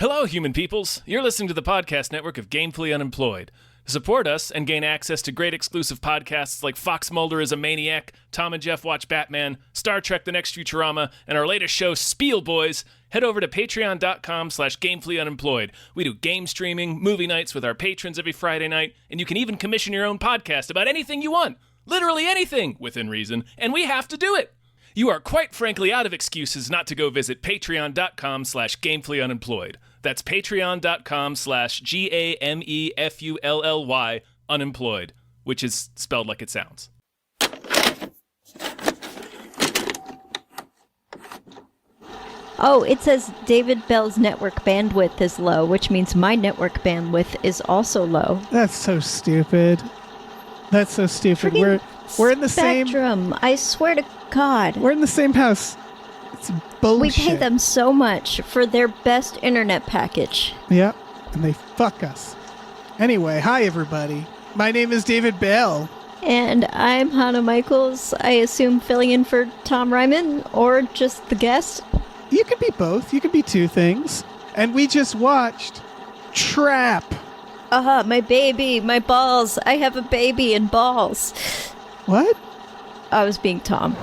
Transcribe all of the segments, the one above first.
Hello, human peoples. You're listening to the podcast network of Gamefully Unemployed. To support us and gain access to great exclusive podcasts like Fox Mulder is a Maniac, Tom and Jeff Watch Batman, Star Trek The Next Futurama, and our latest show, Spiel Boys, head over to patreon.com/gamefullyunemployed. We do game streaming, movie nights with our patrons every Friday night, and you can even commission your own podcast about anything you want. Literally anything, within reason, and we have to do it. You are quite frankly out of excuses not to go visit patreon.com/gamefullyunemployed. That's patreon.com/GAMEFULLY unemployed, which is spelled like it sounds. Oh, it says David Bell's network bandwidth is low, which means my network bandwidth is also low. That's so stupid. That's so stupid. We're in the Spectrum. I swear to God. We're in the same house. It's bullshit. We pay them so much for their best internet package. Yep, and they fuck us. Anyway, hi everybody. My name is David Bell. And I'm Hana Michels. I assume filling in for Tom Ryman or just the guest. You could be both. You could be two things. And we just watched Trap. My baby, my balls. I have a baby and balls. What? I was being Tom.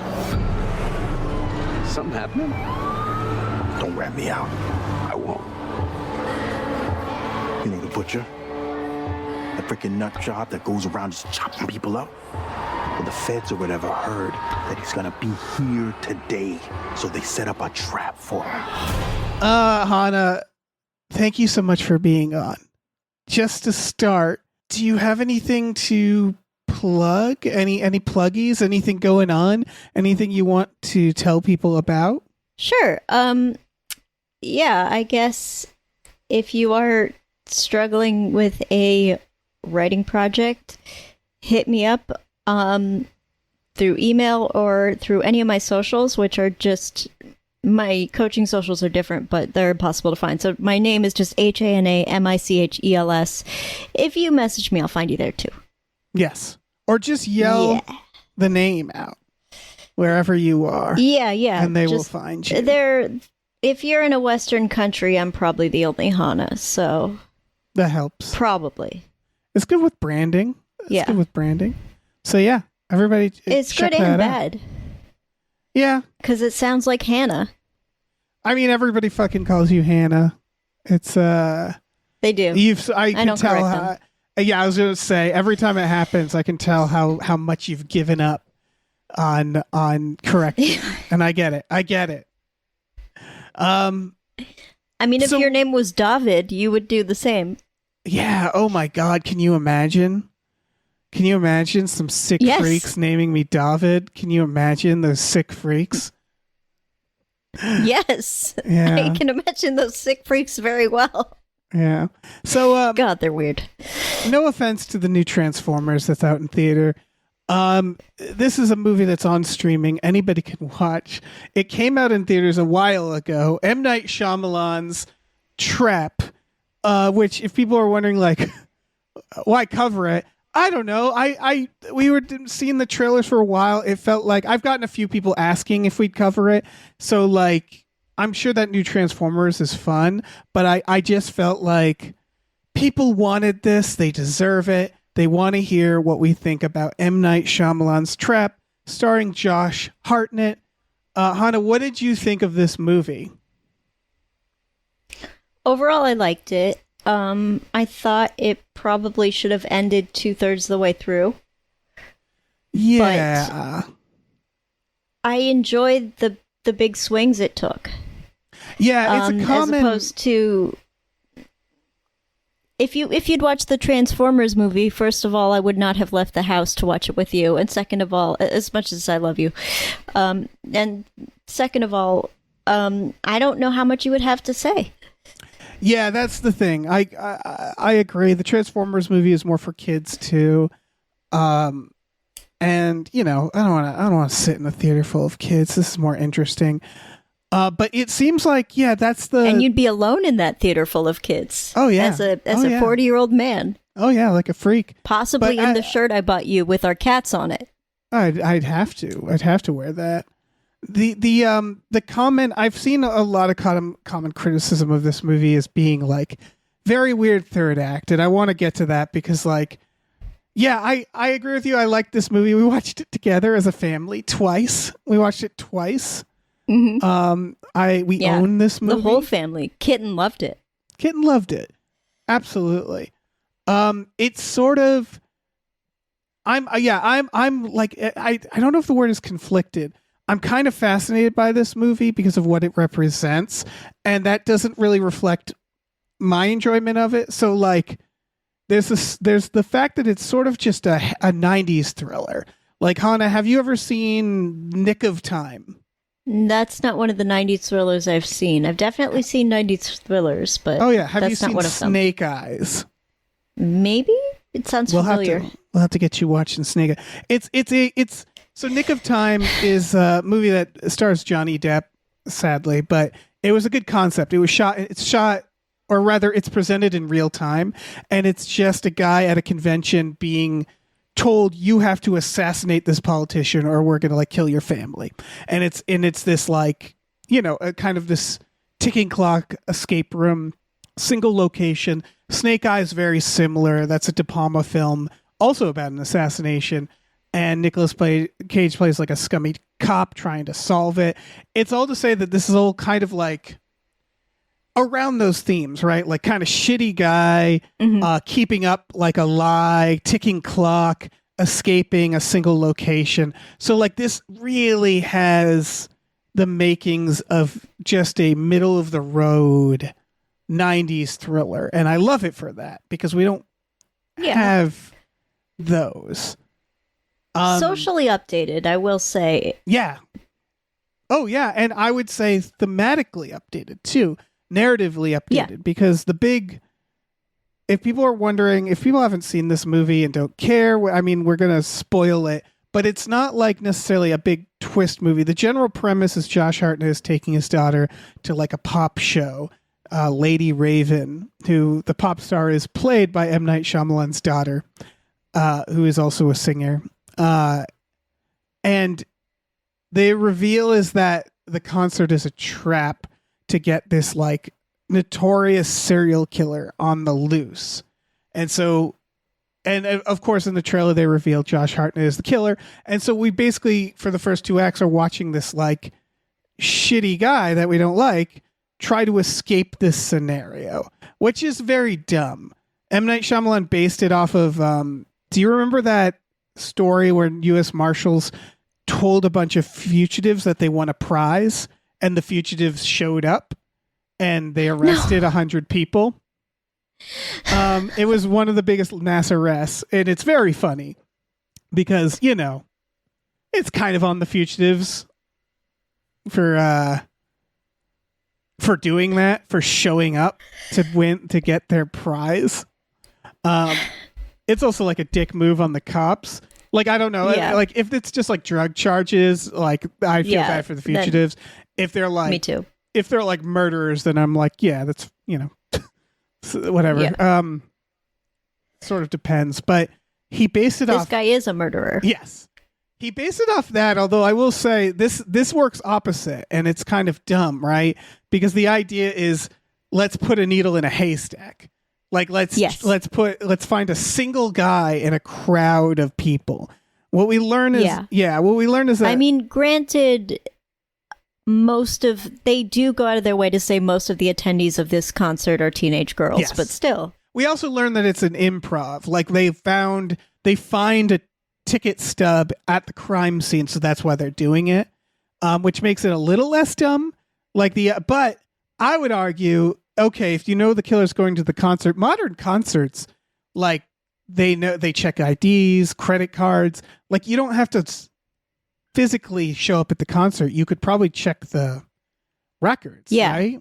Something happening? Don't rat me out. I won't. You know the butcher? The freaking nut job that goes around just chopping people up? Well, the feds or whatever heard that he's gonna be here today, so they set up a trap for him. Hana, thank you so much for being on. Just to start, do you have anything to plug? Any pluggies? Anything going on? Anything you want to tell people about? Sure. Yeah, I guess if you are struggling with a writing project, hit me up through email or through any of my socials, which are just, my coaching socials are different, but they're impossible to find. So my name is just HANAMICHELS. If you message me, I'll find you there too. Yes. Or just yell the name out wherever you are. Yeah. And they will find you. If you're in a Western country, I'm probably the only Hana, so that helps. Probably. It's good with branding. It's good with branding. So yeah, everybody it's check good and that bad. out. Yeah. Because it sounds like Hannah. I mean, everybody fucking calls you Hannah. It's They do. I can don't tell correct how. them. Yeah, I was going to say, every time it happens, I can tell how much you've given up on correcting. And I get it. I mean, if your name was David, you would do the same. Yeah. Oh my God. Can you imagine? Some sick freaks naming me David? Can you imagine those sick freaks? Yes. Yeah. I can imagine those sick freaks very well. Yeah. So, God, they're weird. No offense to the new Transformers that's out in theater. This is a movie that's on streaming. Anybody can watch. It came out in theaters a while ago. M. Night Shyamalan's Trap, which, if people are wondering, like, why cover it? I don't know. We were seeing the trailers for a while. It felt like I've gotten a few people asking if we'd cover it. So, like, I'm sure that new Transformers is fun, but I just felt like people wanted this. They deserve it. They want to hear what we think about M. Night Shyamalan's Trap, starring Josh Hartnett. Hana, what did you think of this movie? Overall, I liked it. I thought it probably should have ended 2/3 of the way through. Yeah. But I enjoyed the big swings it took. Yeah, it's a common... As opposed to... If you'd watched the Transformers movie, first of all, I would not have left the house to watch it with you. And second of all, as much as I love you, and second of all, I don't know how much you would have to say. Yeah, that's the thing. I agree. The Transformers movie is more for kids too. And you know, I don't want to sit in a theater full of kids. This is more interesting. But it seems like, yeah, that's the... And you'd be alone in that theater full of kids. Oh, yeah. As a 40-year-old man. Oh, yeah, like a freak. Possibly in the shirt I bought you with our cats on it. I'd have to. I'd have to wear that. The comment I've seen a lot of common criticism of this movie as being like very weird third act, and I want to get to that because like, yeah, I agree with you. I like this movie. We watched it together as a family twice. We watched it twice. Mm-hmm. We own this movie. The whole family. Kitten loved it. Kitten loved it. Absolutely. It's sort of. I'm like I don't know if the word is conflicted. I'm kind of fascinated by this movie because of what it represents, and that doesn't really reflect my enjoyment of it. So like, there's the fact that it's sort of just a 90s thriller. Like, Hana, have you ever seen Nick of Time? That's not one of the 90s thrillers I've seen. I've definitely seen 90s thrillers, but oh yeah, have you that's not seen one of them. Snake Eyes? Maybe it sounds familiar. We'll have to get you watching Snake Eyes. It's so Nick of Time is a movie that stars Johnny Depp, sadly, but it was a good concept. It's shot, or rather it's presented in real time, and it's just a guy at a convention being told you have to assassinate this politician or we're going to like kill your family. And it's this like, you know, a kind of this ticking clock escape room, single location. Snake Eyes very similar. That's a De Palma film, also about an assassination. And Nicolas Cage plays like a scummy cop trying to solve it. It's all to say that this is all kind of like around those themes, right? Like kind of shitty guy, keeping up like a lie, ticking clock, escaping a single location. So like this really has the makings of just a middle of the road 90s thriller. And I love it for that because we don't have those. Socially updated, I will say. Yeah. Oh, yeah. And I would say thematically updated, too. Narratively updated. Because if people are wondering, if people haven't seen this movie and don't care, I mean, we're going to spoil it. But it's not like necessarily a big twist movie. The general premise is Josh Hartnett is taking his daughter to like a pop show. Lady Raven, who the pop star is played by M. Night Shyamalan's daughter, who is also a singer. And the reveal is that the concert is a trap to get this like notorious serial killer on the loose. And so, and of course in the trailer they reveal Josh Hartnett is the killer. And so we basically, for the first two acts, are watching this like shitty guy that we don't like try to escape this scenario, which is very dumb. M. Night Shyamalan based it off of, do you remember that story where U.S. Marshals told a bunch of fugitives that they won a prize, and the fugitives showed up and they arrested 100 people? It was one of the biggest mass arrests, and it's very funny because, you know, it's kind of on the fugitives for doing that, for showing up to get their prize. It's also like a dick move on the cops. Like, I don't know. Yeah. Like, if it's just like drug charges, like, I feel bad for the fugitives. If they're like, me too. If they're like murderers, then I'm like, yeah, that's, you know, whatever. Yeah. Sort of depends. But he based it off. This guy is a murderer. Yes. He based it off that, although I will say this works opposite, and it's kind of dumb, right? Because the idea is, let's put a needle in a haystack. Like, let's find a single guy in a crowd of people. What we learn is that, I mean, granted, they do go out of their way to say most of the attendees of this concert are teenage girls, yes. But still. We also learn that it's an improv. Like, they find a ticket stub at the crime scene, so that's why they're doing it, which makes it a little less dumb. But I would argue, okay, if you know the killer's going to the concert, modern concerts, like, they check IDs, credit cards. Like, you don't have to physically show up at the concert. You could probably check the records, right?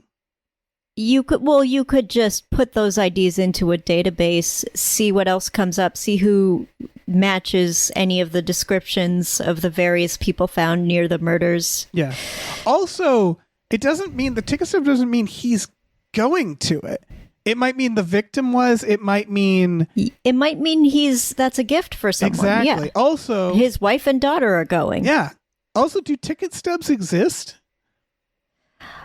You could just put those IDs into a database, see what else comes up, see who matches any of the descriptions of the various people found near the murders. Yeah. Also, it doesn't mean the ticket stub doesn't mean he's going to it. It might mean the victim was. It might mean that's a gift for someone. Exactly. Yeah. Also, his wife and daughter are going. Yeah. Also, do ticket stubs exist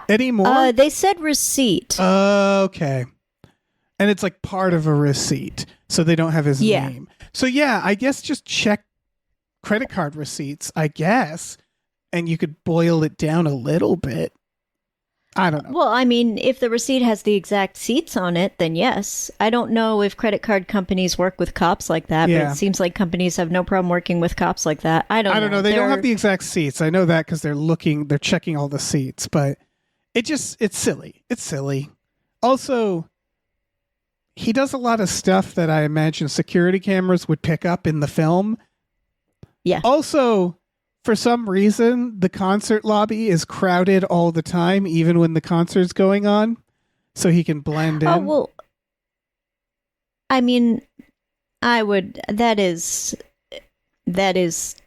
anymore? They said receipt. Okay. And it's like part of a receipt, so they don't have his name. So yeah, I guess just check credit card receipts, I guess, and you could boil it down a little bit. I don't know. Well, I mean, if the receipt has the exact seats on it, then yes. I don't know if credit card companies work with cops like that, but it seems like companies have no problem working with cops like that. I don't know. They don't have the exact seats. I know that because they're checking all the seats, but it's silly. It's silly. Also, he does a lot of stuff that I imagine security cameras would pick up in the film. Yeah. Also, for some reason, the concert lobby is crowded all the time, even when the concert's going on, so he can blend in. Oh, well, I mean, that is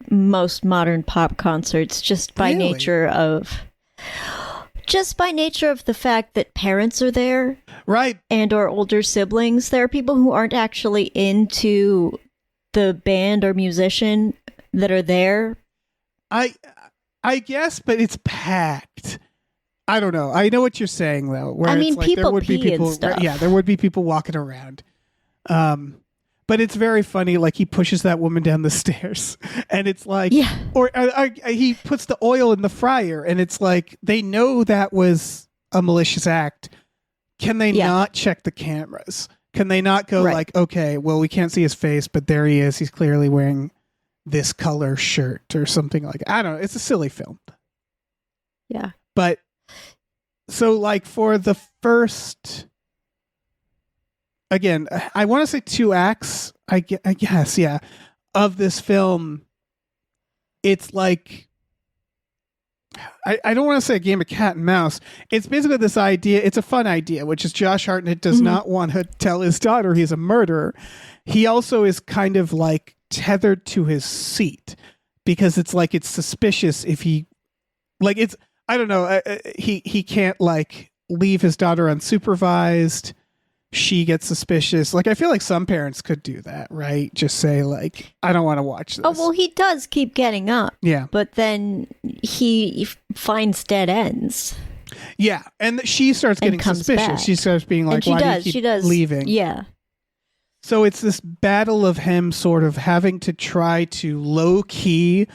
most modern pop concerts just by nature of the fact that parents are there. Right. And or older siblings. There are people who aren't actually into the band or musician that are there. I guess, but it's packed. I don't know. I know what you're saying though. Where I mean, it's like people there would be pee people. and stuff. Yeah, there would be people walking around. But it's very funny. Like he pushes that woman down the stairs, and it's like, or he puts the oil in the fryer, and it's like they know that was a malicious act. Can they not check the cameras? Can they not go like, okay, well, we can't see his face, but there he is. He's clearly wearing this color shirt or something like that. I don't know. It's a silly film. Yeah. But so like for the first, again, I want to say 2 acts, I guess, yeah, of this film, it's like, I don't want to say a game of cat and mouse. It's basically this idea. It's a fun idea, which is Josh Hartnett does not want to tell his daughter he's a murderer. He also is kind of like tethered to his seat because it's like it's suspicious if he like it's I don't know he can't like leave his daughter unsupervised. She gets suspicious. Like I feel like some parents could do that, right? Just say like I don't want to watch this. Oh well, he does keep getting up. Yeah, but then he finds dead ends. Yeah, and she starts getting suspicious. Back. She starts being like, "Why do you keep leaving?" Yeah. So it's this battle of him sort of having to try to low key,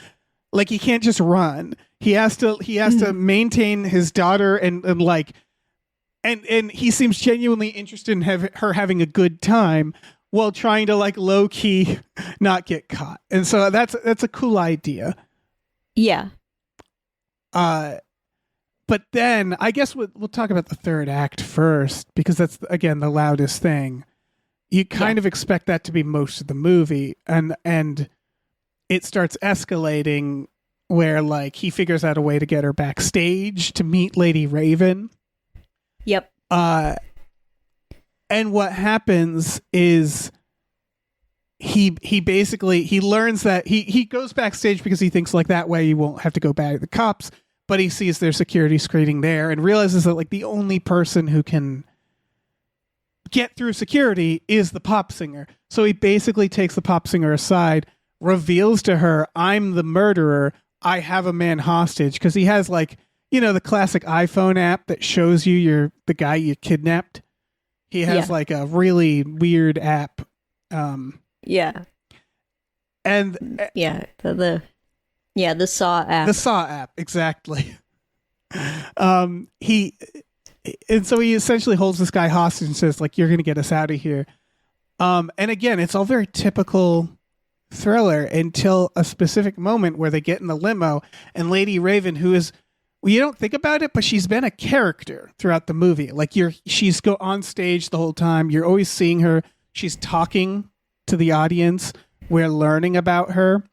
like he can't just run. He has to maintain his daughter and he seems genuinely interested in her having a good time while trying to like low key not get caught. And so that's a cool idea. Yeah. But then I guess we'll talk about the third act first because that's again the loudest thing. You kind of expect that to be most of the movie, and it starts escalating where like he figures out a way to get her backstage to meet Lady Raven. Yep. And what happens is he basically learns that he goes backstage because he thinks like that way you won't have to go back to the cops, but he sees their security screening there and realizes that like the only person who can get through security is the pop singer. So he basically takes the pop singer aside, reveals to her, I'm the murderer. I have a man hostage. Because he has like, you know, the classic iPhone app that shows you the guy you kidnapped. He has like a really weird app. Yeah. And the Saw app. The Saw app, exactly. And so he essentially holds this guy hostage and says, like, you're going to get us out of here. And again, it's all very typical thriller until a specific moment where they get in the limo and Lady Raven, who is, well, you don't think about it, but she's been a character throughout the movie. Like she's on stage the whole time. You're always seeing her. She's talking to the audience. We're learning about her.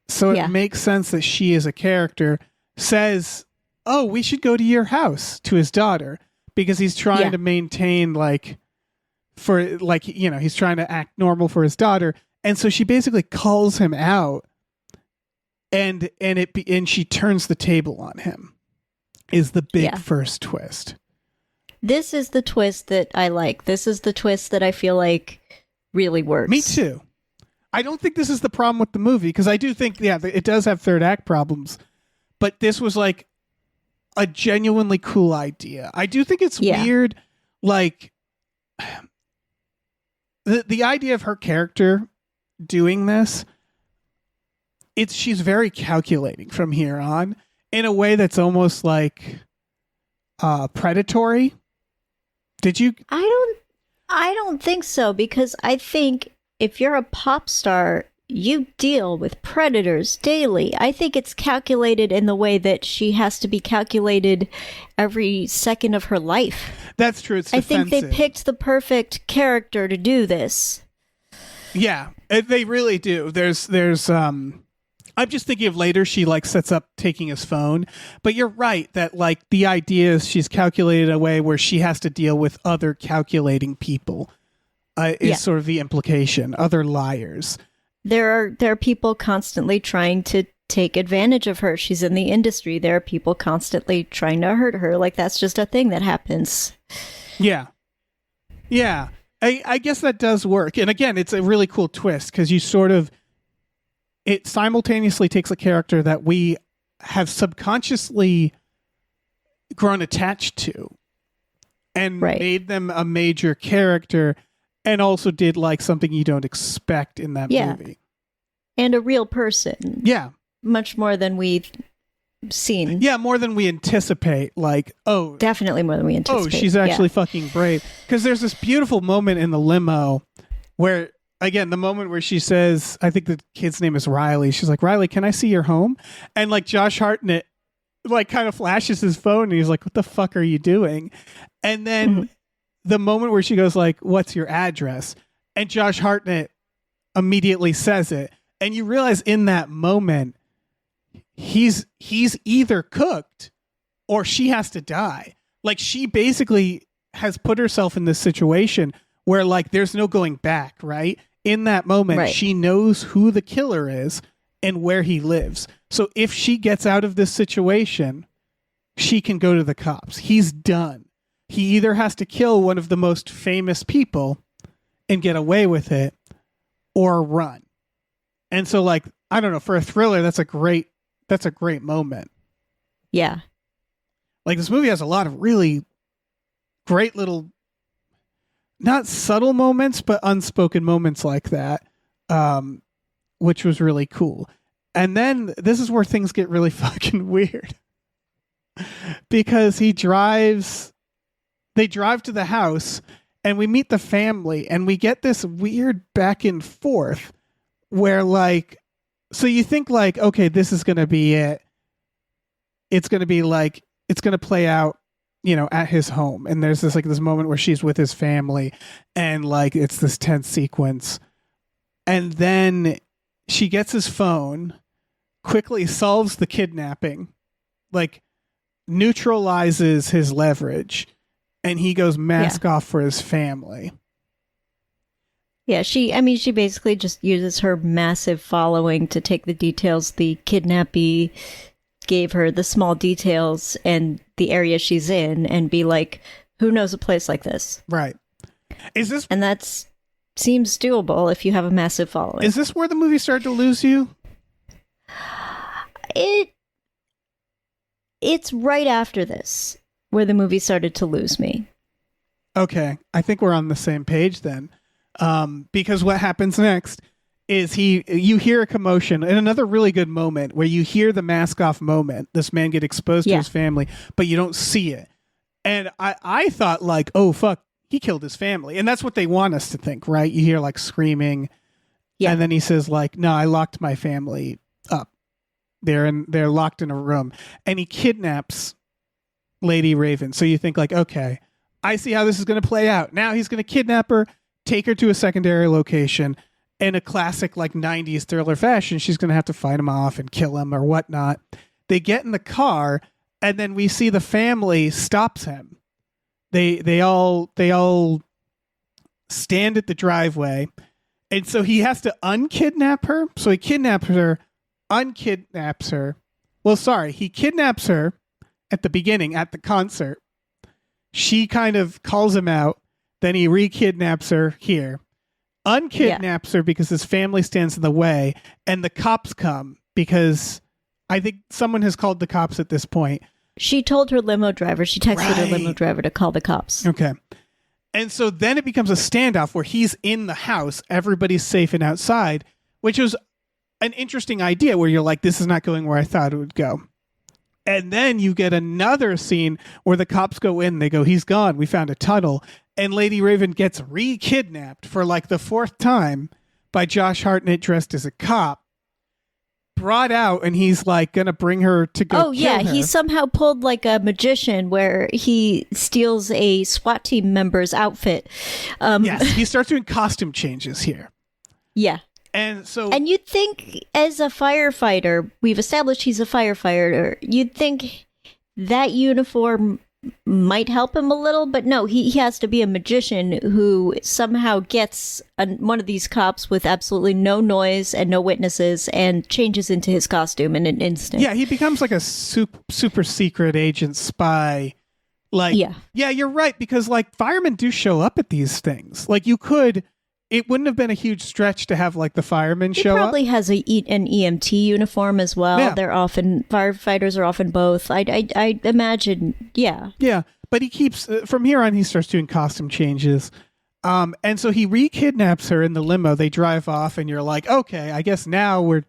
So it makes sense that she is a character. Says, oh, we should go to your house, to his daughter, because he's trying to maintain he's trying to act normal for his daughter. And so she basically calls him out and she turns the table on him is the big first twist. This is the twist that I like. This is the twist that I feel like really works. Me too. I don't think this is the problem with the movie because I do think, it does have third act problems. but this was like a genuinely cool idea. I do think it's weird, like the idea of her character doing this. She's very calculating from here on in a way that's almost like predatory. Did you? I don't think so, because I think if you're a pop star, you deal with predators daily. I think it's calculated in the way that she has to be calculated every second of her life. That's true. It's defensive. I think they picked the perfect character to do this. Yeah, they really do. There's I'm just thinking of later she like sets up taking his phone, but you're right that like the idea is she's calculated a way where she has to deal with other calculating people is sort of the implication, other liars. There are people constantly trying to take advantage of her. She's in the industry. There are people constantly trying to hurt her. Like, that's just a thing that happens. Yeah. Yeah. I guess that does work. And again, it's a really cool twist because you sort of, it simultaneously takes a character that we have subconsciously grown attached to and made them a major character, and also did like something you don't expect in that movie. And a real person. Yeah. Much more than we've seen. Yeah, more than we anticipate. Like, oh. Definitely more than we anticipate. Oh, she's actually fucking brave. Because there's this beautiful moment in the limo where, again, the moment where she says, I think the kid's name is Riley. She's like, Riley, can I see your home? And like Josh Hartnett like kind of flashes his phone and he's like, what the fuck are you doing? And then the moment where she goes like, what's your address? And Josh Hartnett immediately says it. And you realize in that moment, he's either cooked or she has to die. Like, she basically has put herself in this situation where like there's no going back, right? In that moment, she knows who the killer is and where he lives. So if she gets out of this situation, she can go to the cops. He's done. He either has to kill one of the most famous people and get away with it, or run. And so, like, I don't know, for a thriller, that's a great moment. Yeah. Like, this movie has a lot of really great little, not subtle moments, but unspoken moments like that, which was really cool. And then this is where things get really fucking weird. Because they drive to the house and we meet the family and we get this weird back and forth where like, so you think like, okay, this is going to be it. It's going to be like, it's going to play out, you know, at his home. And there's this like this moment where she's with his family and like, it's this tense sequence. And then she gets his phone, quickly solves the kidnapping, like neutralizes his leverage, and he goes mask off for his family. Yeah, she basically just uses her massive following to take the details the kidnappee gave her, the small details and the area she's in, and be like, who knows a place like this? Right. And that seems doable if you have a massive following. Is this where the movie started to lose you? It's right after this where the movie started to lose me. Okay, I think we're on the same page then. Because what happens next is you hear a commotion, and another really good moment where you hear the mask off moment, this man get exposed to his family, but you don't see it. And I thought like, oh fuck, he killed his family. And that's what they want us to think, right? You hear like screaming. Yeah. And then he says like, no, I locked my family up. They're locked in a room. And he kidnaps Lady Raven. So you think like, okay, I see how this is going to play out. Now he's going to kidnap her, take her to a secondary location. In a classic like 90s thriller fashion, she's going to have to fight him off and kill him or whatnot. They get in the car, and then we see the family stops him. They all stand at the driveway, and so he has to unkidnap her. So he kidnaps her, unkidnaps her. Well, sorry, he kidnaps her at the beginning at the concert. She kind of calls him out. Then he re-kidnaps her here. Unkidnaps her because his family stands in the way, and the cops come because I think someone has called the cops at this point. She told her limo driver, she texted her limo driver to call the cops. Okay. And so then it becomes a standoff where he's in the house, everybody's safe and outside, which was an interesting idea where you're like, this is not going where I thought it would go. And then you get another scene where the cops go in, they go, he's gone, we found a tunnel. And Lady Raven gets re-kidnapped for like the 4th time by Josh Hartnett dressed as a cop. Brought out, and he's like gonna bring her to go. Oh yeah, kill her. he somehow pulled like a magician where he steals a SWAT team member's outfit. Yes, he starts doing costume changes here. Yeah. And so, and you'd think as a firefighter, we've established he's a firefighter, you'd think that uniform might help him a little, but no, he has to be a magician who somehow gets one of these cops with absolutely no noise and no witnesses and changes into his costume in an instant. yeah, he becomes like a super secret agent spy. Like, yeah, you're right, because like firemen do show up at these things. Like it wouldn't have been a huge stretch to have like the firemen show up. He probably has an EMT uniform as well. Yeah. They're often, firefighters are often both. I imagine, yeah. Yeah, but he keeps, from here on, he starts doing costume changes. And so he re-kidnaps her in the limo. They drive off and you're like, okay, I guess now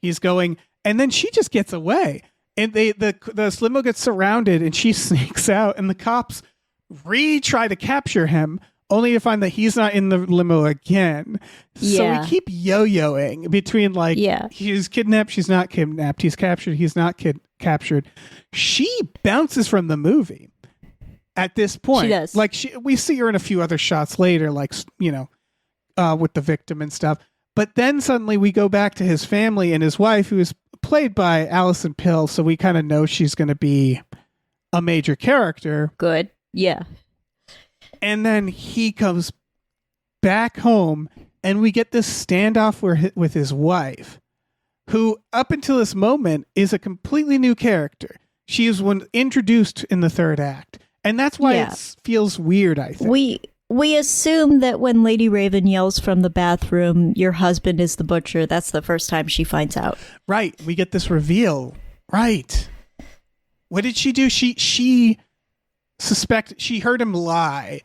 he's going. And then she just gets away. And the limo gets surrounded and she sneaks out and the cops try to capture him, only to find that he's not in the limo again. So we keep yo-yoing between like, he's kidnapped, she's not kidnapped, he's captured, he's not captured. She bounces from the movie at this point. She does. Like we see her in a few other shots later, like, with the victim and stuff. But then suddenly we go back to his family and his wife, who is played by Alison Pill. So we kind of know she's going to be a major character. Good. Yeah. And then he comes back home and we get this standoff with his wife, who up until this moment is a completely new character. She is introduced in the 3rd act. And that's why it feels weird, I think. We assume that when Lady Raven yells from the bathroom, your husband is the butcher, that's the first time she finds out. Right. We get this reveal. Right. What did she do? She heard him lie.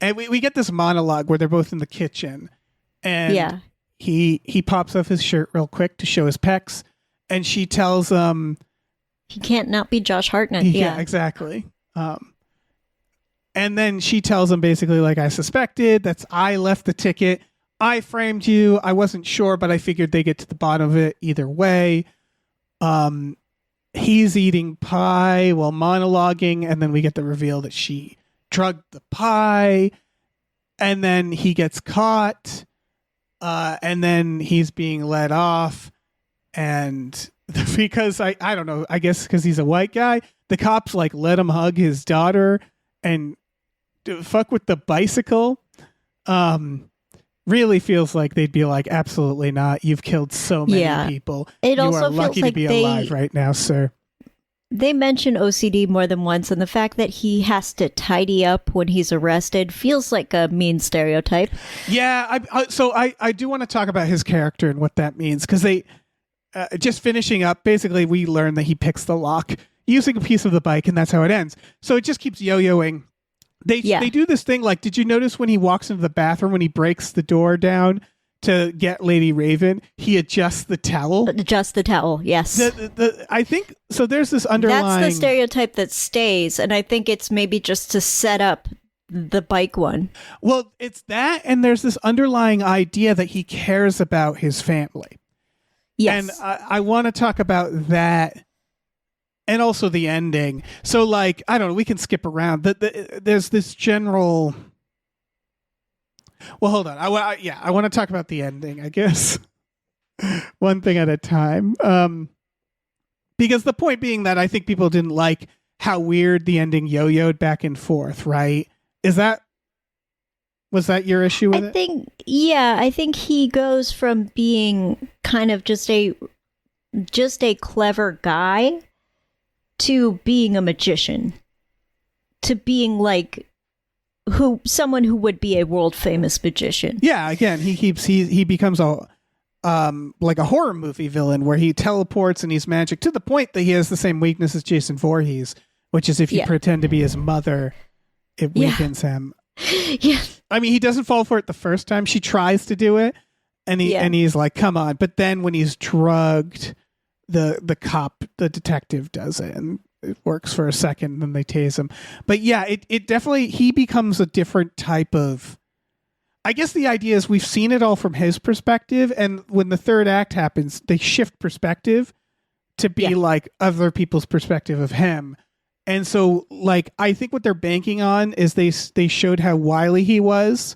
And we get this monologue where they're both in the kitchen. And he pops off his shirt real quick to show his pecs. And she tells him... he can't not be Josh Hartnett. Yeah, exactly. And then she tells him basically like, I suspected, I left the ticket. I framed you. I wasn't sure, but I figured they get to the bottom of it either way. He's eating pie while monologuing. And then we get the reveal that she drugged the pie. And then he gets caught. And then he's being let off. And because I don't know, I guess because he's a white guy, the cops like let him hug his daughter and fuck with the bicycle. Really feels like they'd be like, absolutely not. You've killed so many people. It you also are lucky feels like to be alive right now, sir. They mention OCD more than once, and the fact that he has to tidy up when he's arrested feels like a mean stereotype. Yeah, I do want to talk about his character and what that means, because they just finishing up, basically we learn that he picks the lock using a piece of the bike, and that's how it ends. So it just keeps yo-yoing. They do this thing, like, did you notice when he walks into the bathroom, when he breaks the door down to get Lady Raven, he adjusts the towel? Adjust the towel, yes. I think, so there's this underlying... That's the stereotype that stays, and I think it's maybe just to set up the bike one. Well, it's that, and there's this underlying idea that he cares about his family. Yes. And I want to talk about that. And also the ending. So, like, I don't know, we can skip around. There's this general... Well, hold on. I want to talk about the ending, I guess. One thing at a time. Because the point being that I think people didn't like how weird the ending yo-yoed back and forth, right? Was that your issue with it? I think he goes from being kind of just a clever guy to being a magician, to being like someone who would be a world famous magician. Yeah, again, he becomes like a horror movie villain where he teleports and he's magic to the point that he has the same weakness as Jason Voorhees, which is if you pretend to be his mother, it weakens him. Yeah. I mean, he doesn't fall for it the first time. She tries to do it, and he's like, "Come on!" But then when he's drugged, the detective does it, and it works for a second. Then they tase him. But yeah, it definitely he becomes a different type of. I guess the idea is we've seen it all from his perspective, and when the third act happens, they shift perspective to be like other people's perspective of him. And so, like, I think what they're banking on is they showed how wily he was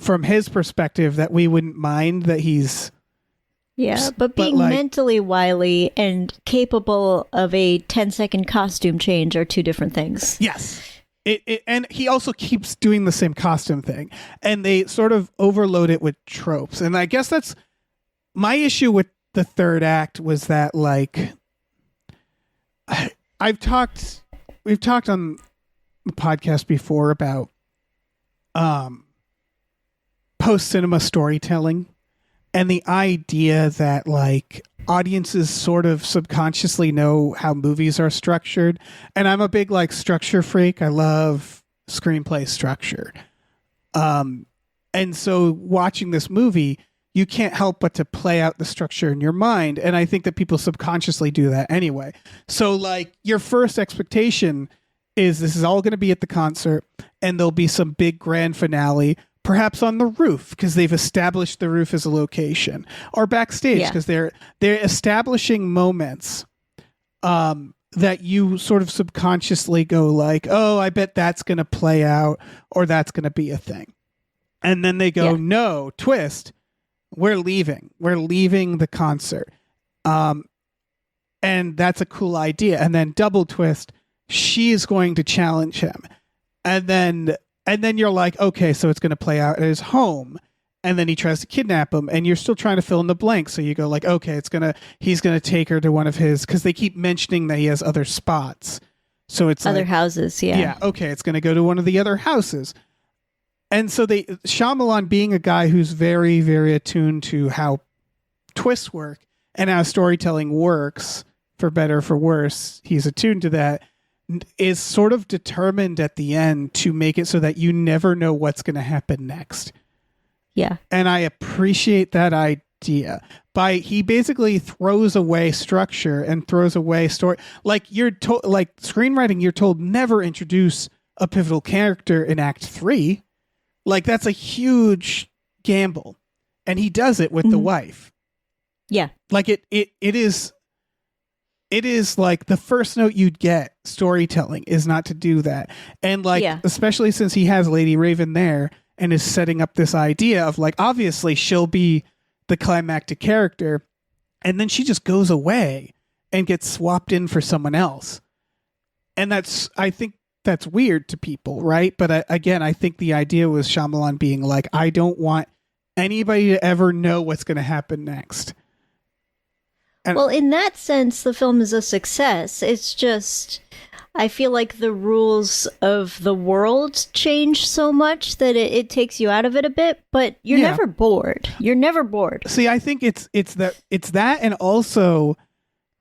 from his perspective, that we wouldn't mind that he's... Yeah, but being mentally wily and capable of a 10-second costume change are two different things. Yes. And he also keeps doing the same costume thing. And they sort of overload it with tropes. And I guess that's... My issue with the third act was that, like... we've talked on the podcast before about post-cinema storytelling and the idea that like audiences sort of subconsciously know how movies are structured. And I'm a big like structure freak. I love screenplay structure. And so watching this movie, you can't help but to play out the structure in your mind. And I think that people subconsciously do that anyway. So like your first expectation is this is all going to be at the concert and there'll be some big grand finale, perhaps on the roof because they've established the roof as a location, or backstage because they're establishing moments that you sort of subconsciously go like, oh, I bet that's going to play out or that's going to be a thing. And then they go, no, twist. We're leaving the concert. And that's a cool idea. And then double twist, she's going to challenge him. And then you're like, okay, so it's going to play out at his home. And then he tries to kidnap him and you're still trying to fill in the blanks. So you go like, okay, he's going to take her to one of his, cause they keep mentioning that he has other spots. So it's other houses. Yeah. Yeah. Okay. It's going to go to one of the other houses. And so Shyamalan being a guy who's very, very attuned to how twists work and how storytelling works, for better or for worse, he's attuned to that, is sort of determined at the end to make it so that you never know what's going to happen next. Yeah. And I appreciate that idea. He basically throws away structure and throws away story. Like like screenwriting, you're told never introduce a pivotal character in Act 3. Like that's a huge gamble, and he does it with the wife. Yeah, like it is like the first note you'd get storytelling is not to do that, and like especially since he has Lady Raven there and is setting up this idea of like obviously she'll be the climactic character, and then she just goes away and gets swapped in for someone else, and I think. That's weird to people, right? But again, I think the idea was Shyamalan being like, I don't want anybody to ever know what's going to happen next. And well, in that sense, the film is a success. It's just, I feel like the rules of the world change so much that it takes you out of it a bit, but you're never bored. You're never bored. See, I think it's that, and also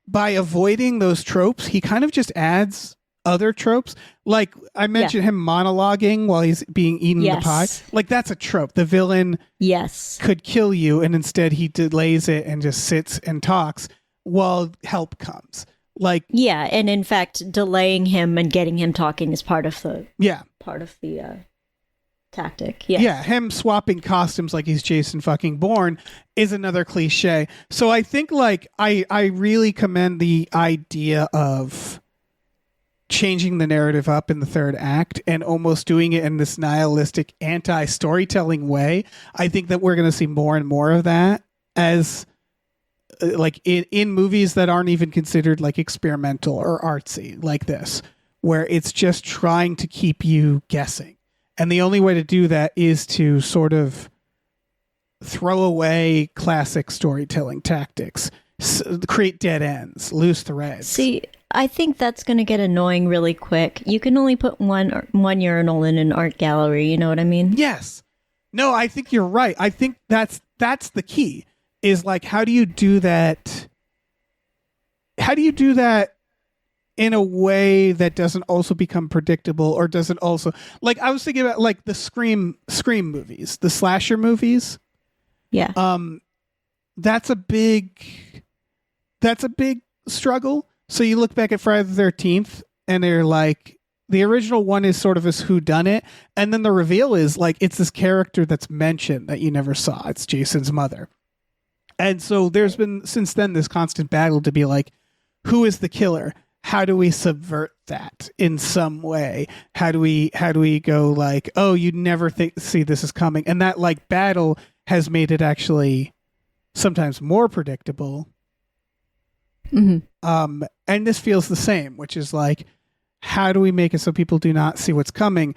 by avoiding those tropes, he kind of just adds other tropes. Like I mentioned him monologuing while he's being eaten the pie. Like that's a trope. The villain could kill you, and instead he delays it and just sits and talks while help comes. Like and in fact delaying him and getting him talking is part of the tactic. Him swapping costumes like he's Jason fucking Bourne is another cliche. So I think like I really commend the idea of changing the narrative up in the third act and almost doing it in this nihilistic anti-storytelling way. I think that we're going to see more and more of that as like in movies that aren't even considered like experimental or artsy like this, where it's just trying to keep you guessing. And the only way to do that is to sort of throw away classic storytelling tactics, create dead ends, loose threads. See, I think that's going to get annoying really quick. You can only put one urinal in an art gallery. You know what I mean? Yes. No, I think you're right. I think that's the key. Is like, how do you do that? How do you do that in a way that doesn't also become predictable, or doesn't also, like, I was thinking about like the Scream movies, the slasher movies. Yeah. That's a big struggle. So you look back at Friday the 13th and they're like, the original one is sort of this whodunit, and then the reveal is like it's this character that's mentioned that you never saw. It's Jason's mother. And so there's been since then this constant battle to be like, who is the killer? How do we subvert that in some way? How do we go like, oh, you'd never see this is coming? And that like battle has made it actually sometimes more predictable. Mm-hmm. And this feels the same, which is like, how do we make it so people do not see what's coming?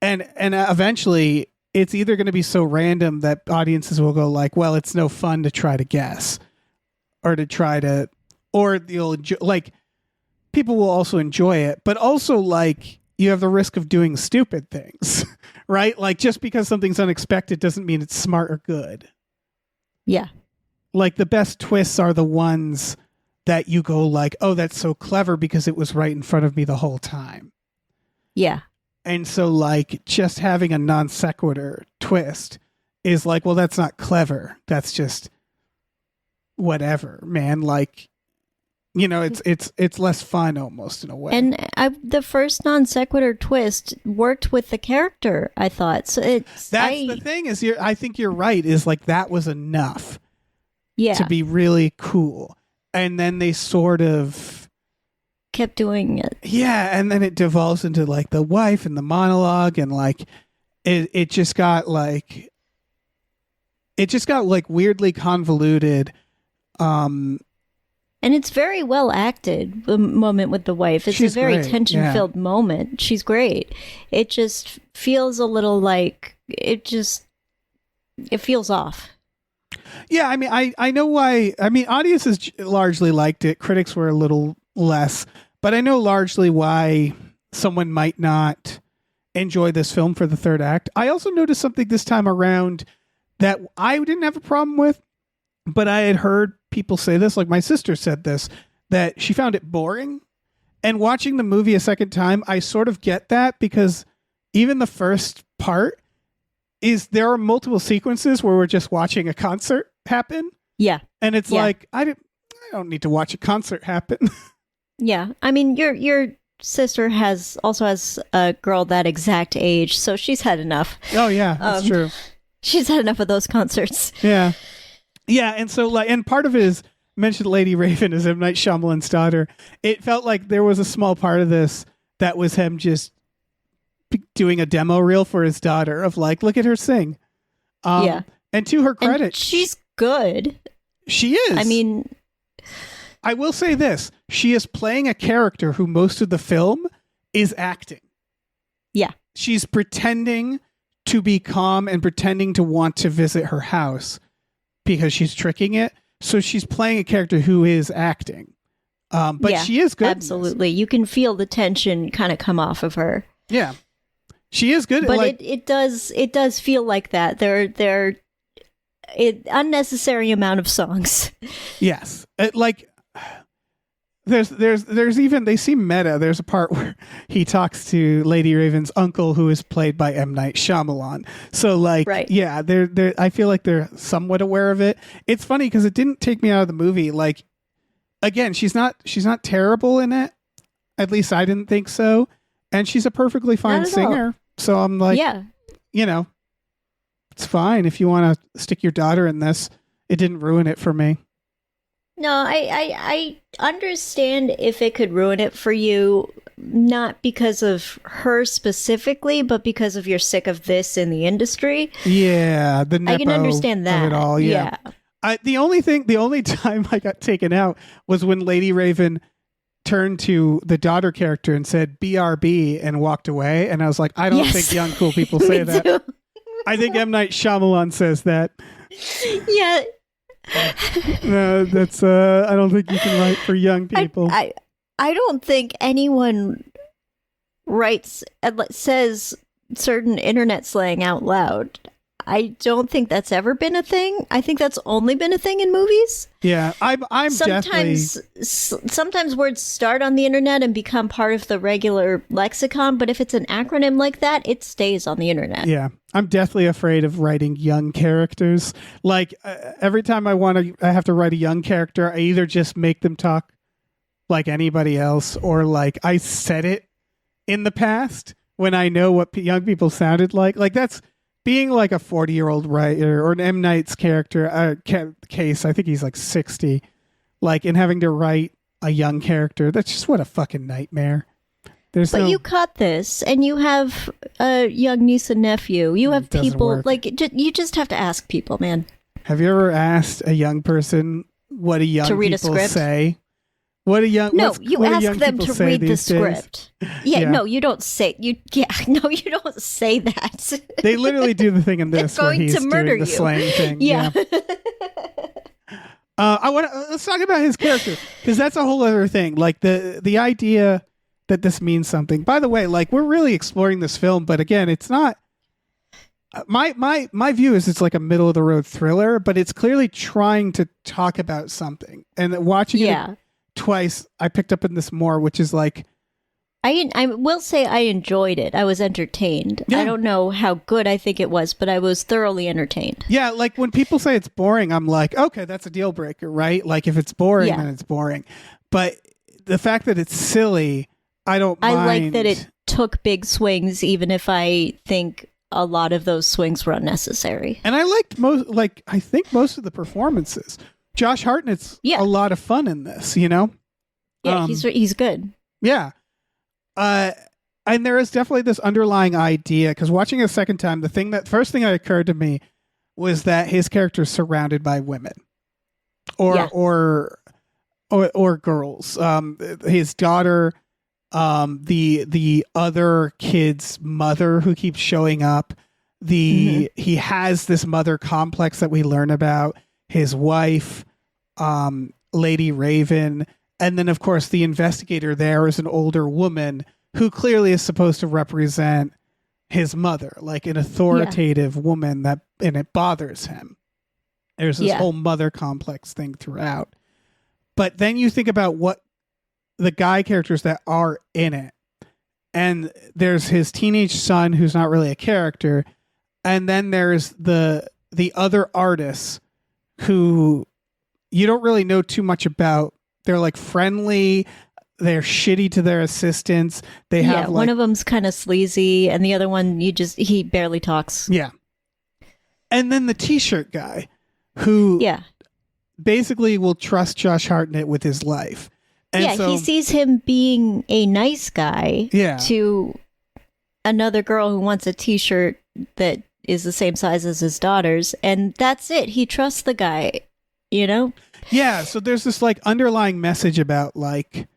And eventually it's either going to be so random that audiences will go like, well, it's no fun to try to guess, or to try to, or you'll enjoy, like, people will also enjoy it, but also like you have the risk of doing stupid things, right? Like, just because something's unexpected doesn't mean it's smart or good. Yeah. Like, the best twists are the ones that you go like, oh, that's so clever because it was right in front of me the whole time. Yeah. And so like just having a non sequitur twist is like, well, that's not clever. That's just whatever, man. Like, you know, it's less fun almost in a way. And the first non sequitur twist worked with the character, I thought. So that's the thing is, I think you're right. Is like that was enough, to be really cool. And then they sort of kept doing it. Yeah, and then it devolves into like the wife and the monologue, and like it just got like weirdly convoluted. And it's very well acted, the moment with the wife. It's a very tension-filled moment. She's great. It just feels a little like it feels off. Yeah, I mean, I know why. I mean, audiences largely liked it. Critics were a little less. But I know largely why someone might not enjoy this film for the third act. I also noticed something this time around that I didn't have a problem with, but I had heard people say this, like my sister said this, that she found it boring. And watching the movie a second time, I sort of get that, because even the first part is, there are multiple sequences where we're just watching a concert happen. Yeah. And it's like, I don't need to watch a concert happen. Yeah. I mean, your sister also has a girl that exact age, so she's had enough. Oh yeah, that's true. She's had enough of those concerts. Yeah. Yeah, and so like, and part of it is, mentioned Lady Raven as M. Night Shyamalan's daughter. It felt like there was a small part of this that was him just doing a demo reel for his daughter of like, look at her sing. Yeah. And to her credit, and she's good. She is. I mean, I will say this. She is playing a character who most of the film is acting. Yeah. She's pretending to be calm and pretending to want to visit her house because she's tricking it. So she's playing a character who is acting. But she is good. Absolutely. You can feel the tension kind of come off of her. Yeah. She is good. But it does feel like that. They're unnecessary amount of songs. Yes. There's even, they seem meta. There's a part where he talks to Lady Raven's uncle, who is played by M. Night Shyamalan. So like, yeah, they're I feel like they're somewhat aware of it. It's funny because it didn't take me out of the movie. Like, again, she's not terrible in it. At least I didn't think so. And she's a perfectly fine singer. So I'm like, you know, it's fine if you want to stick your daughter in this. It didn't ruin it for me. No, I understand if it could ruin it for you, not because of her specifically, but because of you're sick of this in the industry. Yeah, the nepo I can understand that. Of it all, yeah. The only time I got taken out was when Lady Raven turned to the daughter character and said "BRB" and walked away, and I was like, I don't think young cool people say that. Too. I think M. Night Shyamalan says that. Yeah. No, that's I don't think you can write for young people. I don't think anyone says certain internet slang out loud. I don't think that's ever been a thing. I think that's only been a thing in movies. Yeah, I'm definitely... Sometimes words start on the internet and become part of the regular lexicon, but if it's an acronym like that, it stays on the internet. Yeah, I'm deathly afraid of writing young characters. Like, every time I have to write a young character, I either just make them talk like anybody else, or like I said it in the past when I know what young people sounded like. Like, that's being like a 40-year-old writer, or an M. Night's character case. I think he's like 60. Like, and having to write a young character, that's just what a fucking nightmare. But you caught this, and you have a young niece and nephew. You have people work. like you just have to ask people, man. Have you ever asked a young person what a young people say? What a young No, you ask them to read the script. Yeah, no, you don't say you don't say that. They literally do the thing in this where he's doing the slang thing. Yeah. Let's talk about his character, because that's a whole other thing. Like the idea that this means something. By the way, like, we're really exploring this film, but again, it's not. My view is it's like a middle of the road thriller, but it's clearly trying to talk about something. And watching it twice, I picked up in this more, which is like, I will say I enjoyed it. I was entertained. Yeah. I don't know how good I think it was, but I was thoroughly entertained. Yeah, like when people say it's boring, I'm like, okay, that's a deal breaker, right? Like, if it's boring, then it's boring. But the fact that it's silly, I don't mind. I like that it took big swings, even if I think a lot of those swings were unnecessary. And I liked I think most of the performances. Josh Hartnett's a lot of fun in this, you know? Yeah, he's good. Yeah. And there is definitely this underlying idea, because watching it a second time, first thing that occurred to me was that his character is surrounded by women or girls. His daughter, the other kid's mother who keeps showing up. He has this mother complex that we learn about. His wife, Lady Raven, and then of course the investigator there is an older woman who clearly is supposed to represent his mother, like an authoritative woman and it bothers him. There's this whole mother complex thing throughout. But then you think about what the guy characters that are in it. And there's his teenage son, who's not really a character. And then there's the other artists who you don't really know too much about. They're like friendly. They're shitty to their assistants. They have one of them's kind of sleazy, and the other one he barely talks. Yeah. And then the t-shirt guy who basically will trust Josh Hartnett with his life. And he sees him being a nice guy to another girl who wants a t-shirt that is the same size as his daughter's, and that's it. He trusts the guy, you know? Yeah, so there's this like underlying message about like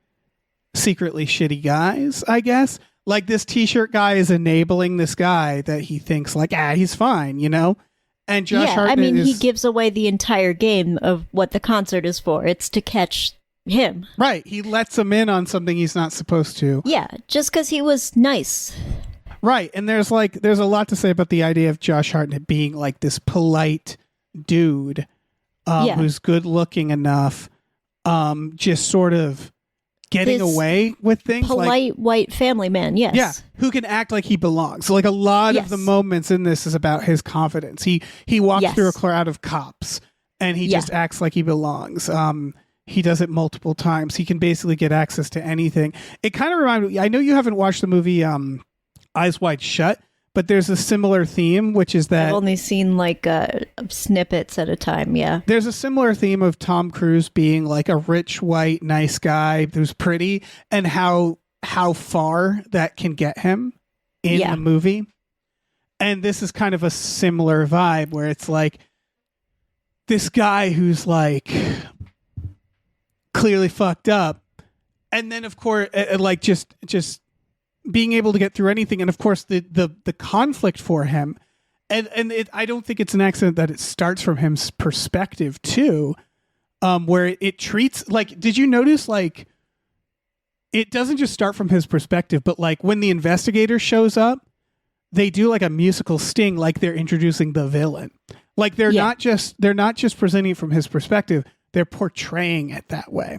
secretly shitty guys, I guess. Like, this t-shirt guy is enabling this guy that he thinks like, he's fine, you know? And Josh Hartnett he gives away the entire game of what the concert is for. It's to catch him. Right. He lets him in on something he's not supposed to. Yeah, just because he was nice. Right. And there's a lot to say about the idea of Josh Hartnett being like this polite dude who's good looking enough, just sort of getting away with things. Polite white family man, yes. Yeah, who can act like he belongs. So like a lot of the moments in this is about his confidence. He walks through a crowd of cops and he just acts like he belongs. He does it multiple times. He can basically get access to anything. It kind of reminded me, I know you haven't watched the movie Eyes Wide Shut, but there's a similar theme, which is that I've only seen like snippets at a time. Yeah, there's a similar theme of Tom Cruise being like a rich, white, nice guy who's pretty, and how far that can get him in the movie. And this is kind of a similar vibe where it's like this guy who's like clearly fucked up, and then of course like just being able to get through anything, and of course the conflict for him, and I don't think it's an accident that it starts from his perspective too, where it treats like, did you notice like it doesn't just start from his perspective, but like when the investigator shows up they do like a musical sting, like they're introducing the villain. Like they're not just presenting it from his perspective, they're portraying it that way.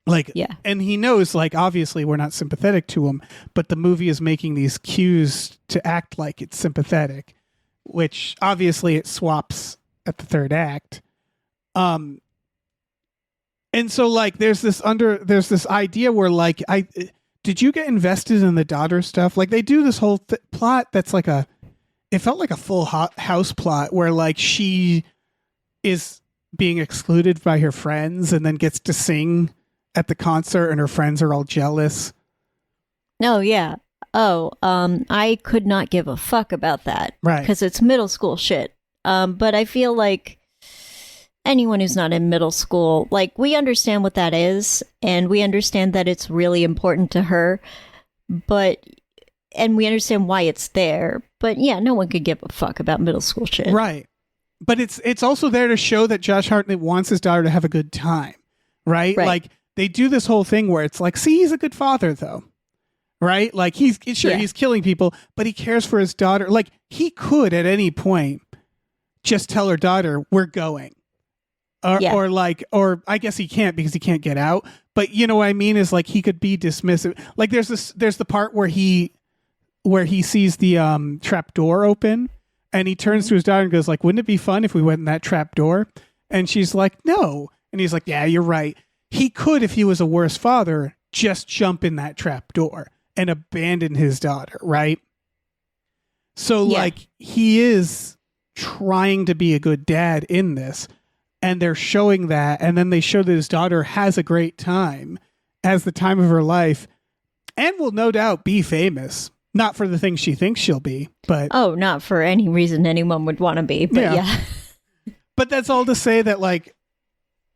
Like, and he knows, like, obviously we're not sympathetic to him, but the movie is making these cues to act like it's sympathetic, which obviously it swaps at the third act. And so like, there's this idea where like, did you get invested in the daughter stuff? Like they do this whole plot that's like it felt like a full house plot where like she is being excluded by her friends and then gets to sing at the concert and her friends are all jealous. Oh, yeah. Oh, I could not give a fuck about that. Right. Because it's middle school shit. But I feel like anyone who's not in middle school, like, we understand what that is, and we understand that it's really important to her, and we understand why it's there. But yeah, no one could give a fuck about middle school shit. Right. But it's also there to show that Josh Hartnett wants his daughter to have a good time. Right? Like, they do this whole thing where it's like, see, he's a good father, though. Right? Like, he's killing people, but he cares for his daughter. Like, he could at any point just tell her daughter, we're going. Or I guess he can't because he can't get out. But you know what I mean? Is like, he could be dismissive. Like, there's the part where he sees the trap door open and he turns to his daughter and goes like, wouldn't it be fun if we went in that trap door? And she's like, no. And he's like, yeah, you're right. He could, if he was a worse father, just jump in that trap door and abandon his daughter, right? So, like, he is trying to be a good dad in this, and they're showing that, and then they show that his daughter has a great time, has the time of her life, and will no doubt be famous. Not for the things she thinks she'll be, but... Oh, not for any reason anyone would want to be, but yeah. But that's all to say that, like,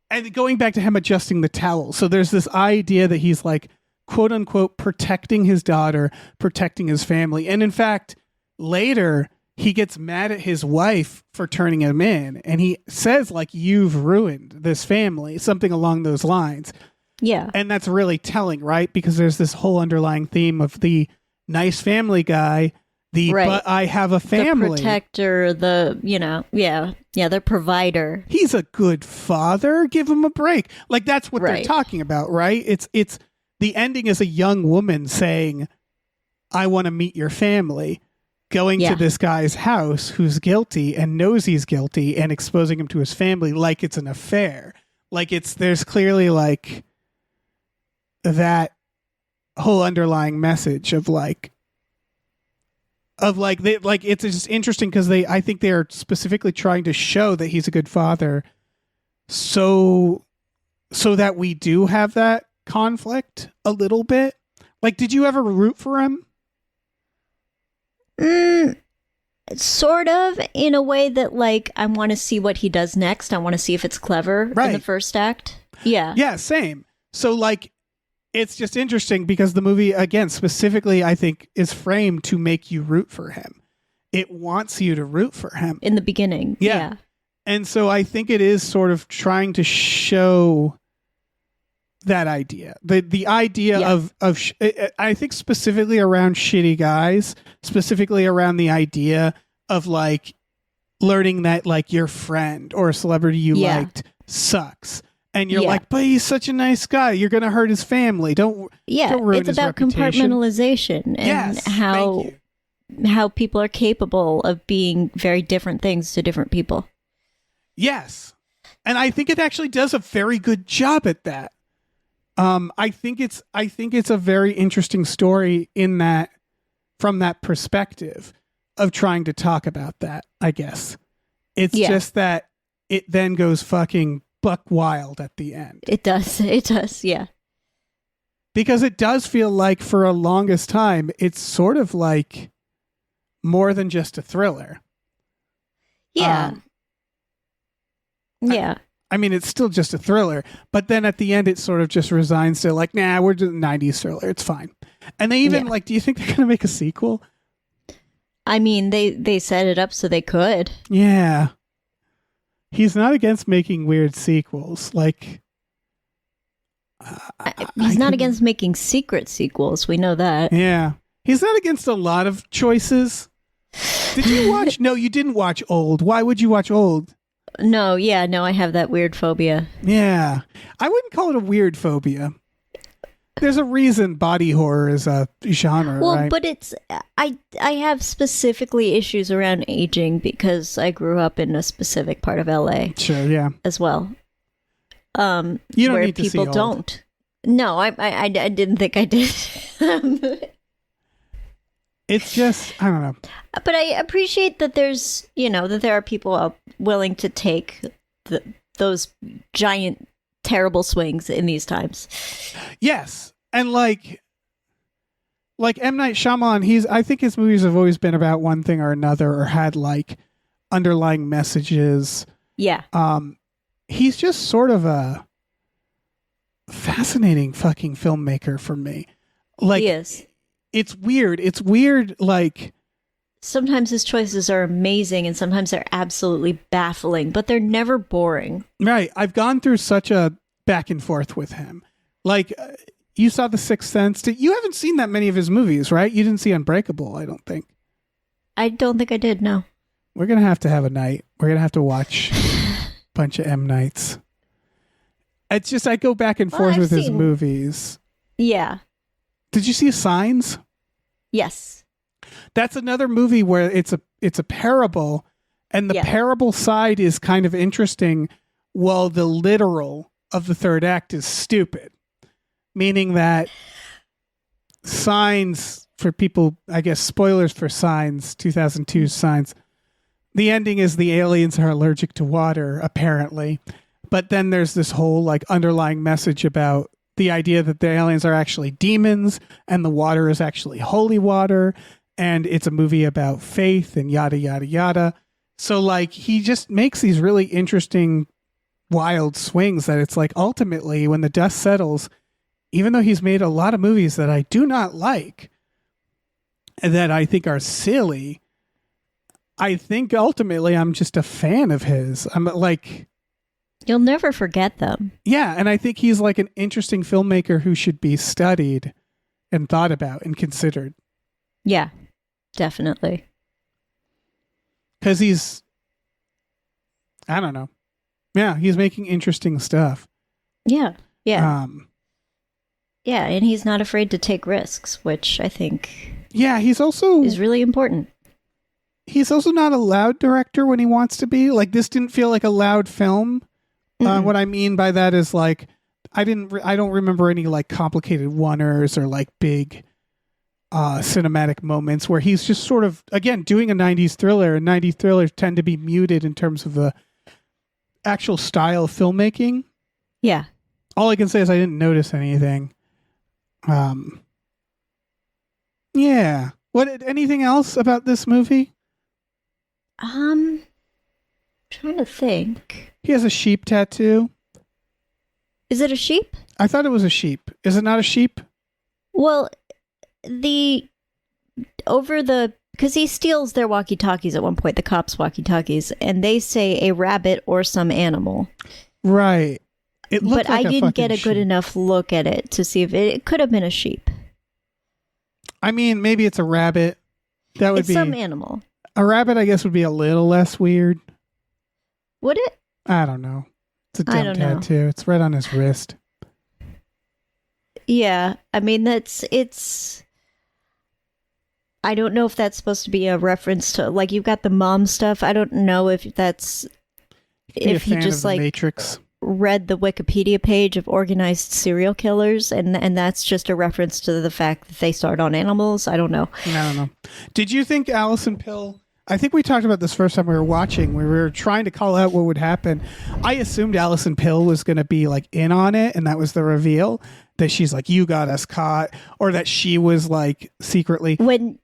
and going back to him adjusting the towel. So there's this idea that he's like, quote unquote, protecting his daughter, protecting his family. And in fact, later he gets mad at his wife for turning him in. And he says like, you've ruined this family, something along those lines. Yeah. And that's really telling, right? Because there's this whole underlying theme of the nice family guy, but I have a family. The protector, the provider. He's a good father. Give him a break. Like, that's what they're talking about, right? It's the ending is a young woman saying, I want to meet your family, going to this guy's house who's guilty and knows he's guilty and exposing him to his family like it's an affair. Like, there's clearly like that whole underlying message of it's just interesting because I think they are specifically trying to show that he's a good father, so that we do have that conflict a little bit. Like, did you ever root for him? Sort of, in a way that like I want to see what he does next. I want to see if it's clever in the first act. Yeah, same. So like, it's just interesting because the movie, again, specifically, I think, is framed to make you root for him. It wants you to root for him. In the beginning. Yeah. And so I think it is sort of trying to show that idea. The idea of I think specifically around shitty guys, specifically around the idea of like learning that like your friend or a celebrity you liked sucks. And you're like, but he's such a nice guy. You're going to hurt his family. Don't ruin it's his about reputation. Compartmentalization and how people are capable of being very different things to different people. Yes. And I think it actually does a very good job at that. I think it's a very interesting story in that, from that perspective of trying to talk about that, I guess. It's just that it then goes fucking buck wild at the end. It does, yeah. Because it does feel like for a longest time, it's sort of like more than just a thriller. Yeah. I mean, it's still just a thriller, but then at the end, it sort of just resigns to like, nah, we're doing 90s thriller. It's fine. And they even like, do you think they're going to make a sequel? I mean, they set it up so they could. Yeah. He's not against making weird sequels. Like, he's not against making secret sequels. We know that. Yeah. He's not against a lot of choices. Did you watch? No, you didn't watch Old. Why would you watch Old? No, I have that weird phobia. Yeah. I wouldn't call it a weird phobia. There's a reason body horror is a genre, Well, right? but it's I have specifically issues around aging because I grew up in a specific part of LA Sure, yeah. as well. You don't where need to see people Old. don't. No, I didn't think I did. It's just, I don't know. But I appreciate that there's, that there are people out willing to take those giant, terrible swings in these times. Yes. And like M. Night Shyamalan, I think his movies have always been about one thing or another or had like underlying messages. Yeah. He's just sort of a fascinating fucking filmmaker for me. Like, he is. It's weird. It's weird, like... Sometimes his choices are amazing and sometimes they're absolutely baffling, but they're never boring. Right. I've gone through such a back and forth with him. Like, you saw The Sixth Sense. You haven't seen that many of his movies, right? You didn't see Unbreakable, I don't think. I don't think I did, no. We're going to have a night. We're going to have to watch a bunch of M. Nights. It's just, I go back and forth with his movies. Yeah. Did you see Signs? Yes. That's another movie where it's a parable, and the parable side is kind of interesting, while the literal of the third act is stupid. Meaning that Signs, for people, I guess spoilers for Signs, 2002 Signs, the ending is the aliens are allergic to water, apparently. But then there's this whole like underlying message about the idea that the aliens are actually demons and the water is actually holy water. And it's a movie about faith and yada, yada, yada. So like he just makes these really interesting, wild swings that it's like ultimately when the dust settles, even though he's made a lot of movies that I do not like and that I think are silly, I think ultimately I'm just a fan of his. I'm like... You'll never forget them. Yeah, and I think he's like an interesting filmmaker who should be studied and thought about and considered. Yeah, definitely. Because he's... I don't know. Yeah, he's making interesting stuff. Yeah, yeah. Yeah, and he's not afraid to take risks, which I think he's also... is really important. He's also not a loud director when he wants to be. Like, this didn't feel like a loud film. What I mean by that is like, I don't remember any like complicated oneers or like big cinematic moments where he's just sort of, again, doing a 90s thriller, and 90s thrillers tend to be muted in terms of the actual style of filmmaking. Yeah. All I can say is I didn't notice anything. Yeah. Anything else about this movie? Trying to think. He has a sheep tattoo. Is it a sheep? I thought it was a sheep. Is it not a sheep? Well, because he steals their walkie-talkies at one point, the cops' walkie-talkies, and they say a rabbit or some animal. Right. It looked but like I didn't get a good enough look at it to see if it could have been a sheep. I mean, maybe it's a rabbit. That would be some animal. A rabbit, I guess, would be a little less weird. Would it? I don't know. It's a dumb tattoo. It's right on his wrist. Yeah, I mean it's. I don't know if that's supposed to be a reference to, like, you've got the mom stuff. I don't know if that's if he just like Matrix. Read the Wikipedia page of organized serial killers and that's just a reference to the fact that they start on animals. I don't know. I don't know. Did you think Alison Pill? I think we talked about this first time we were watching. We were trying to call out what would happen. I assumed Alison Pill was going to be like in on it, and that was the reveal, that she's like, you got us caught, or that she was like secretly. When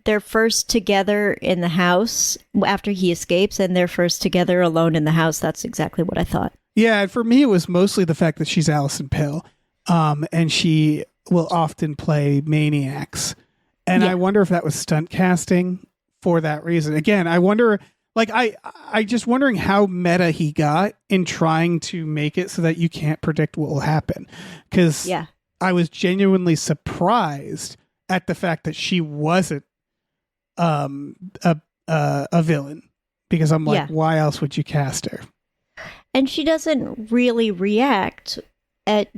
they're first together in the house after he escapes, and they're first together alone in the house, that's exactly what I thought. Yeah, for me, it was mostly the fact that she's Alison Pill, and she will often play maniacs. And I wonder if that was stunt casting for that reason. Again, I wonder, like, I just wondering how meta he got in trying to make it so that you can't predict what will happen. Because I was genuinely surprised at the fact that she wasn't a villain, because I'm like, Yeah. why else would you cast her? And she doesn't really react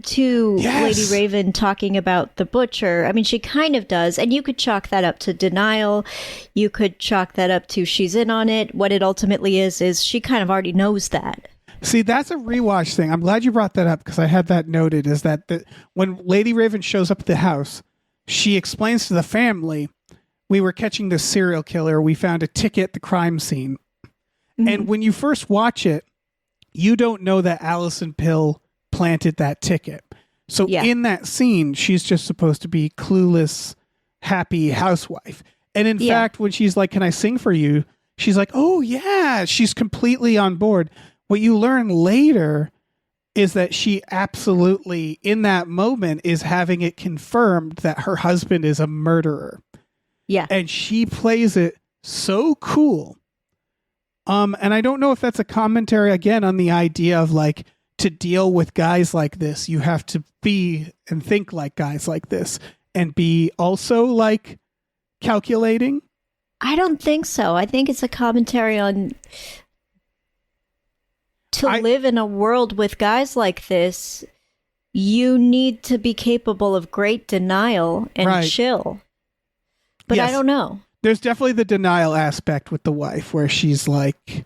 to Yes. Lady Raven talking about the butcher. I mean, she kind of does. And you could chalk that up to denial. You could chalk that up to she's in on it. What it ultimately is she kind of already knows that. See, that's a rewatch thing. I'm glad you brought that up, because I had that noted, is that when Lady Raven shows up at the house, she explains to the family, we were catching this serial killer. We found a ticket at the crime scene. Mm-hmm. And when you first watch it, you don't know that Allison Pill planted that ticket. So Yeah. in that scene, she's just supposed to be clueless, happy housewife. And in Yeah. fact, when she's like, can I sing for you? She's like, oh yeah, she's completely on board. What you learn later is that she absolutely, in that moment, is having it confirmed that her husband is a murderer. Yeah. And she plays it so cool. And I don't know if that's a commentary again on the idea of like, to deal with guys like this, you have to be and think like guys like this, and be also like calculating. I don't think so. I think it's a commentary on live in a world with guys like this, you need to be capable of great denial and Right. chill. But Yes. I don't know. There's definitely the denial aspect with the wife, where she's like,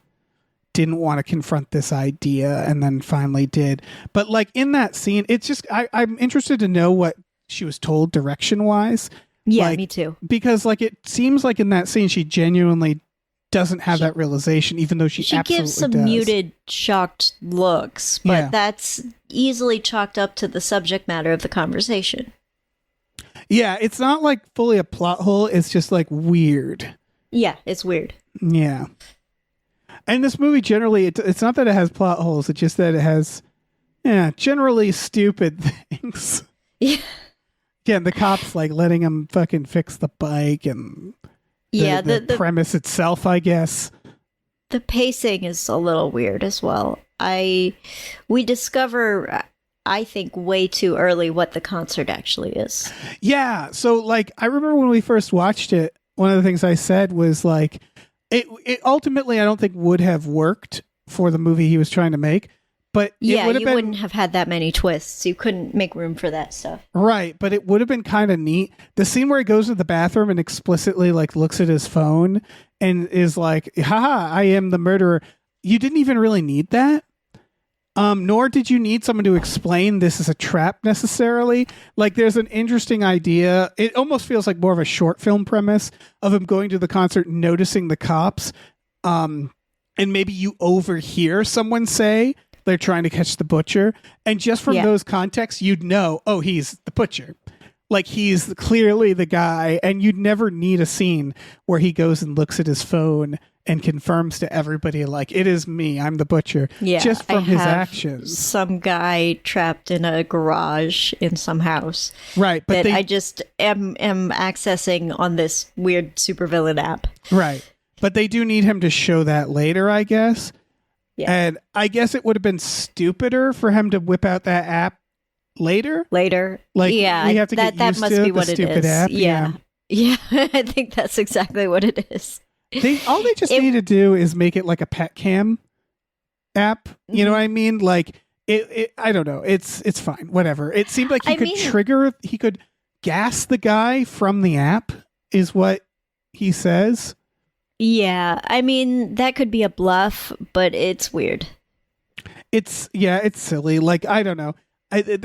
didn't want to confront this idea and then finally did. But like in that scene, it's just, I'm interested to know what she was told direction wise. Yeah, Like, me too. Because like it seems like in that scene, she genuinely doesn't have that realization, even though she absolutely gives some does. muted, shocked looks, but Yeah. that's easily chalked up to the subject matter of the conversation. Yeah, it's not like fully a plot hole. It's just like weird. Yeah, it's weird. Yeah. And this movie generally, it's not that it has plot holes. It's just that it has, generally stupid things. Yeah. Again, the cops like letting him fucking fix the bike, and the premise itself, I guess. The pacing is a little weird as well. We discover, I think, way too early what the concert actually is. Yeah. So like, I remember when we first watched it, one of the things I said was like, it ultimately, I don't think would have worked for the movie he was trying to make, but Yeah, it would have you been, wouldn't have had that many twists. You couldn't make room for that stuff. right. But it would have been kind of neat. The scene where he goes to the bathroom and explicitly like looks at his phone and is like, haha, I am the murderer. You didn't even really need that. Nor did you need someone to explain this is a trap necessarily. Like, there's an interesting idea. It almost feels like more of a short film premise of him going to the concert, noticing the cops, and maybe you overhear someone say they're trying to catch the butcher, and just from those contexts, you'd know, oh, he's the butcher. Like, he's clearly the guy, and you'd never need a scene where he goes and looks at his phone and confirms to everybody, like, it is me, I'm the butcher, just from his actions. Some guy trapped in a garage in some house. Right, but that I just am accessing on this weird supervillain app. Right. But they do need him to show that later, I guess. Yeah. And I guess it would have been stupider for him to whip out that app later. Like, yeah, we have to get that used must to be the what it stupid is. app. Yeah. I think that's exactly what it is. All they just need to do is make it like a pet cam app. You know what I mean? Like it I don't know. It's fine. Whatever. It seemed like he could gas the guy from the app is what he says. Yeah. I mean, that could be a bluff, but it's weird. It's silly. Like, I don't know.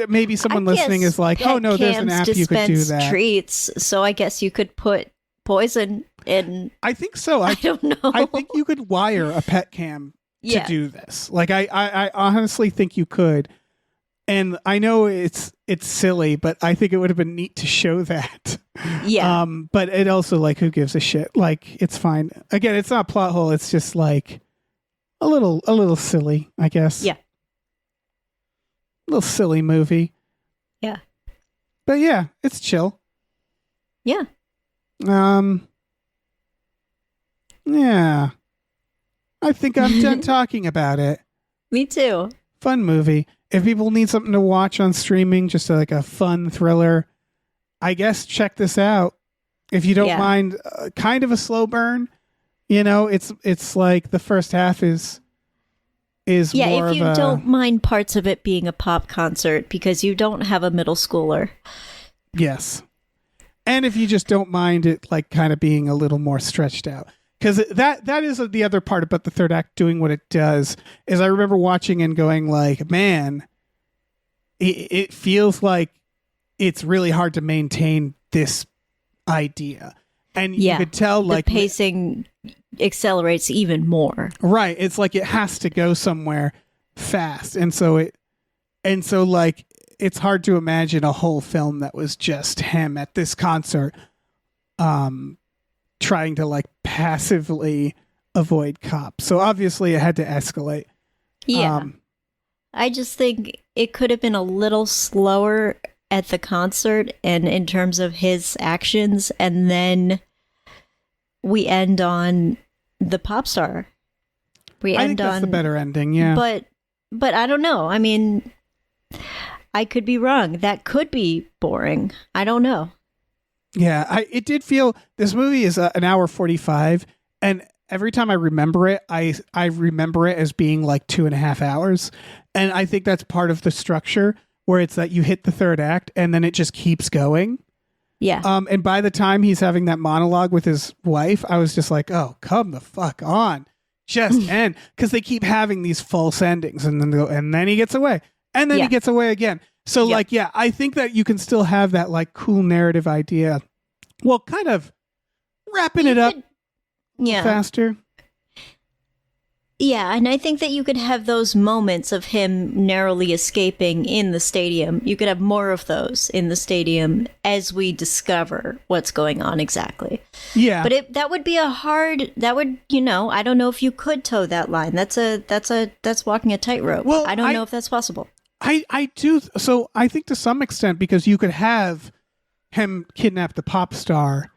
Maybe someone listening is like, oh no, there's an app you could do that. Treats, so I guess you could put poison in. I think so. I don't know. I think you could wire a pet cam to do this. Like, I honestly think you could. And I know it's silly, but I think it would have been neat to show that. Yeah. But it also, like, who gives a shit? Like, it's fine. Again, it's not a plot hole. It's just like a little silly, I guess. Yeah. Little silly movie. Yeah. But yeah, it's chill. Yeah. Yeah. I think I'm done talking about it. Me too. Fun movie. If people need something to watch on streaming, just like a fun thriller, I guess check this out. If you don't mind kind of a slow burn, it's like the first half is more if you don't mind parts of it being a pop concert because you don't have a middle schooler. Yes. And if you just don't mind it like kind of being a little more stretched out. Because that is the other part about the third act doing what it does, is I remember watching and going like, man, it feels like it's really hard to maintain this idea. And you could tell like the pacing accelerates even more. Right. It's like it has to go somewhere fast. And so like it's hard to imagine a whole film that was just him at this concert trying to like passively avoid cops. So obviously it had to escalate. Yeah. I just think it could have been a little slower at the concert and in terms of his actions, and then we end on the pop star. I think that's the better ending, yeah. But I don't know. I mean, I could be wrong. That could be boring. I don't know. Yeah, it did feel, this movie is an hour 45, and every time I remember it, I remember it as being like 2.5 hours. And I think that's part of the structure, where it's that you hit the third act and then it just keeps going. Yeah. And by the time he's having that monologue with his wife, I was just like, oh, come the fuck on. Just end. Because they keep having these false endings, and then he gets away. And then he gets away again. So like, I think that you can still have that like cool narrative idea. Well, kind of wrapping it up faster. Yeah, and I think that you could have those moments of him narrowly escaping in the stadium. You could have more of those in the stadium as we discover what's going on exactly. Yeah. But that would be I don't know if you could toe that line. That's walking a tightrope. Well, I don't know if that's possible. I do. So I think to some extent, because you could have him kidnap the pop star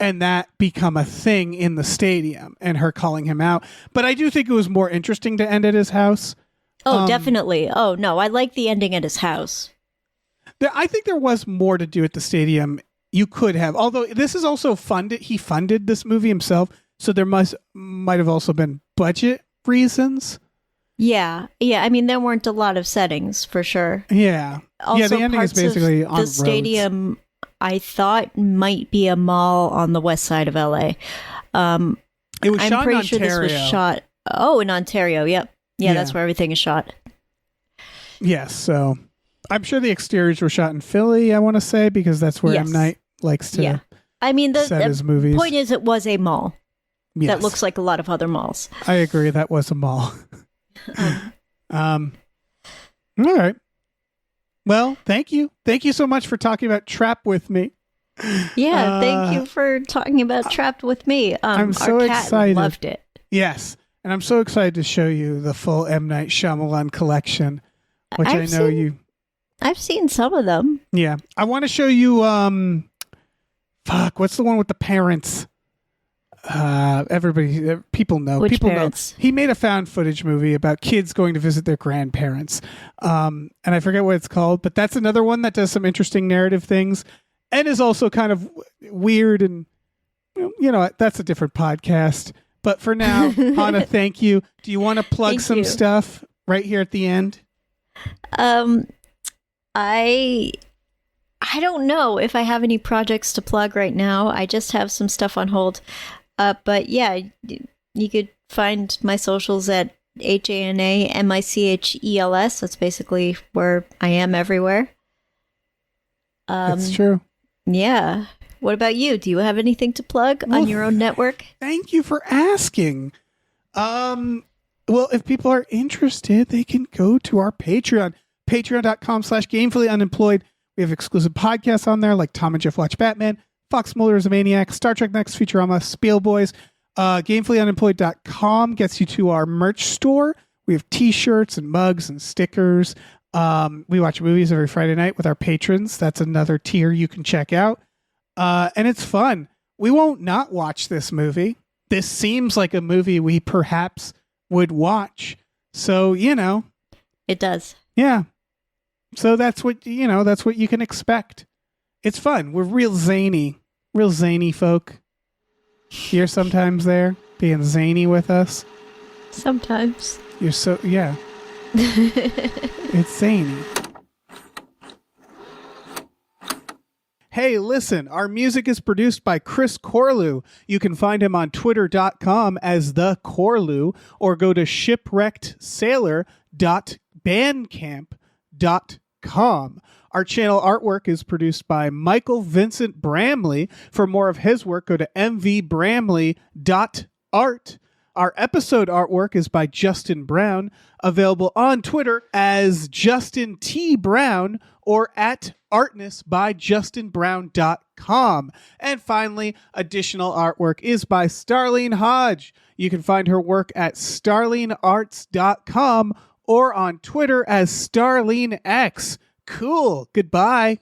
and that become a thing in the stadium and her calling him out. But I do think it was more interesting to end at his house. Oh, definitely. Oh, no, I like the ending at his house. I think there was more to do at the stadium. You could have, although this is also funded. He funded this movie himself. So there might have also been budget reasons. Yeah. Yeah. I mean, there weren't a lot of settings for sure. Yeah. Also, the ending is basically on the roads. stadium, I thought might be a mall on the west side of LA. It was I'm shot pretty in sure this was Ontario. shot. Oh, in Ontario. Yep. Yeah, that's where everything is shot. Yes. So I'm sure the exteriors were shot in Philly, I want to say, because that's where M. Night likes to I mean, set his movies. Point is, it was a mall Yes. that looks like a lot of other malls. I agree. That was a mall. All right. Well, thank you. Thank you so much for talking about Trap with me. Yeah, thank you for talking about Trapped with me. I'm so our cat excited. Loved it. Yes. And I'm so excited to show you the full M. Night Shyamalan collection, which I've seen some of them. Yeah. I want to show you, what's the one with the parents? People know. Which People parents? know. He made a found footage movie about kids going to visit their grandparents. And I forget what it's called, but that's another one that does some interesting narrative things and is also kind of weird. And, that's a different podcast. But for now, Hana, thank you. Do you want to plug Thank some you. stuff right here at the end? I don't know if I have any projects to plug right now. I just have some stuff on hold. But yeah, you could find my socials at HANAMICHELS. That's basically where I am everywhere. That's true. Yeah. What about you? Do you have anything to plug on your own network? Thank you for asking. Well, if people are interested, they can go to our Patreon, patreon.com/gamefullyunemployed. We have exclusive podcasts on there like Tom and Jeff Watch Batman, Fox Mulder is a Maniac, Star Trek Next Futurama, Spiel Boys. Gamefullyunemployed.com gets you to our merch store. We have t-shirts and mugs and stickers. We watch movies every Friday night with our patrons. That's another tier you can check out. And it's fun. We won't not watch this movie. This seems like a movie we perhaps would watch. So, It does. yeah. So that's what you can expect. It's fun. We're real zany. Real zany folk. You're sometimes there, being zany with us. Sometimes. You're so, yeah. It's zany. Hey, listen, our music is produced by Chris Corlew. You can find him on twitter.com as the Corlew, or go to shipwreckedsailor.bandcamp.com. Our channel artwork is produced by Michael Vincent Bramley. For more of his work, go to mvbramley.art. Our episode artwork is by Justin Brown, available on Twitter as Justin T. Brown or at artnessbyjustinbrown.com. And finally, additional artwork is by Starlene Hodge. You can find her work at starlenearts.com or on Twitter as StarleneX. Cool. Goodbye.